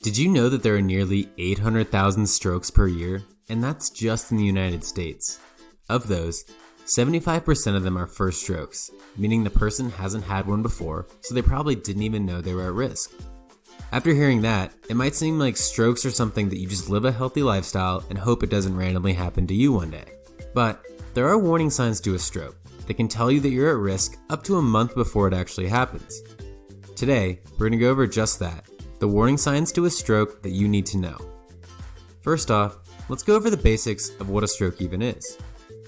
Did you know that there are nearly 800,000 strokes per year? And that's just in the United States. Of those, 75% of them are first strokes, meaning the person hasn't had one before, so they probably didn't even know they were at risk. After hearing that, it might seem like strokes are something that you just live a healthy lifestyle and hope it doesn't randomly happen to you one day. But there are warning signs to a stroke that can tell you that you're at risk up to a month before it actually happens. Today, we're going to go over just that, the warning signs to a stroke that you need to know. First off, let's go over the basics of what a stroke even is.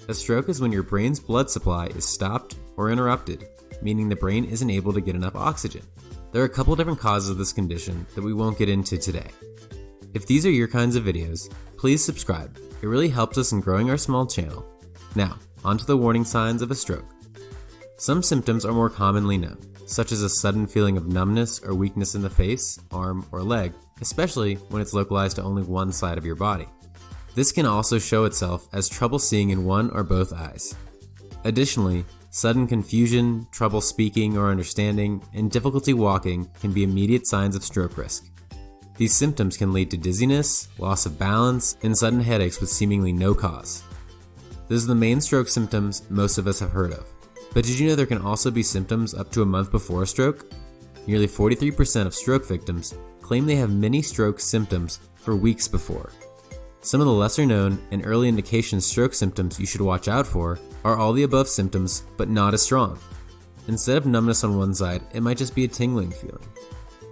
A stroke is when your brain's blood supply is stopped or interrupted, meaning the brain isn't able to get enough oxygen. There are a couple different causes of this condition that we won't get into today. If these are your kinds of videos, please subscribe. It really helps us in growing our small channel. Now, onto the warning signs of a stroke. Some symptoms are more commonly known, such as a sudden feeling of numbness or weakness in the face, arm, or leg, especially when it's localized to only one side of your body. This can also show itself as trouble seeing in one or both eyes. Additionally, sudden confusion, trouble speaking or understanding, and difficulty walking can be immediate signs of stroke risk. These symptoms can lead to dizziness, loss of balance, and sudden headaches with seemingly no cause. These are the main stroke symptoms most of us have heard of. But did you know there can also be symptoms up to a month before a stroke? Nearly 43% of stroke victims claim they have mini stroke symptoms for weeks before. Some of the lesser known and early indication stroke symptoms you should watch out for are all the above symptoms, but not as strong. Instead of numbness on one side, it might just be a tingling feeling.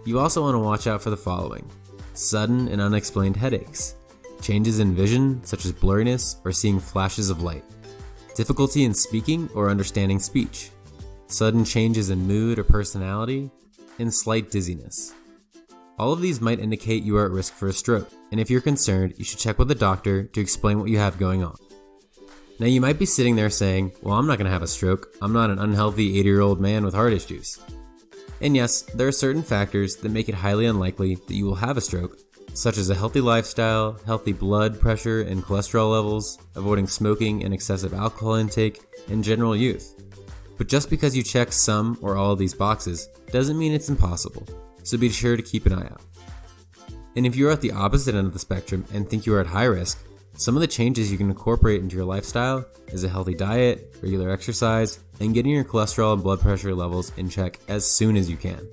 You also want to watch out for the following: sudden and unexplained headaches, changes in vision such as blurriness or seeing flashes of light, difficulty in speaking or understanding speech, sudden changes in mood or personality, and slight dizziness. All of these might indicate you are at risk for a stroke, and if you're concerned, you should check with a doctor to explain what you have going on. Now you might be sitting there saying, well, I'm not going to have a stroke, I'm not an unhealthy 80-year-old man with heart issues. And yes, there are certain factors that make it highly unlikely that you will have a stroke, such as a healthy lifestyle, healthy blood pressure and cholesterol levels, avoiding smoking and excessive alcohol intake, and general youth. But just because you check some or all of these boxes doesn't mean it's impossible, so be sure to keep an eye out. And if you're at the opposite end of the spectrum and think you are at high risk, some of the changes you can incorporate into your lifestyle is a healthy diet, regular exercise, and getting your cholesterol and blood pressure levels in check as soon as you can.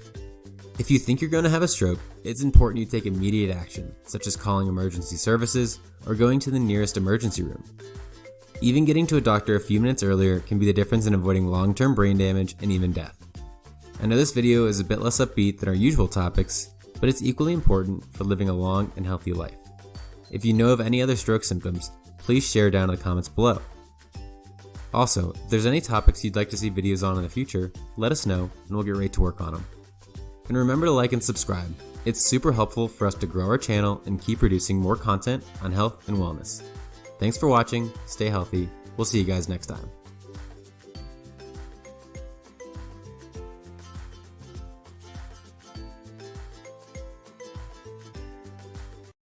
If you think you're going to have a stroke, it's important you take immediate action, such as calling emergency services or going to the nearest emergency room. Even getting to a doctor a few minutes earlier can be the difference in avoiding long-term brain damage and even death. I know this video is a bit less upbeat than our usual topics, but it's equally important for living a long and healthy life. If you know of any other stroke symptoms, please share down in the comments below. Also, if there's any topics you'd like to see videos on in the future, let us know and we'll get right to work on them. And remember to like and subscribe. It's super helpful for us to grow our channel and keep producing more content on health and wellness. Thanks for watching, stay healthy, we'll see you guys next time.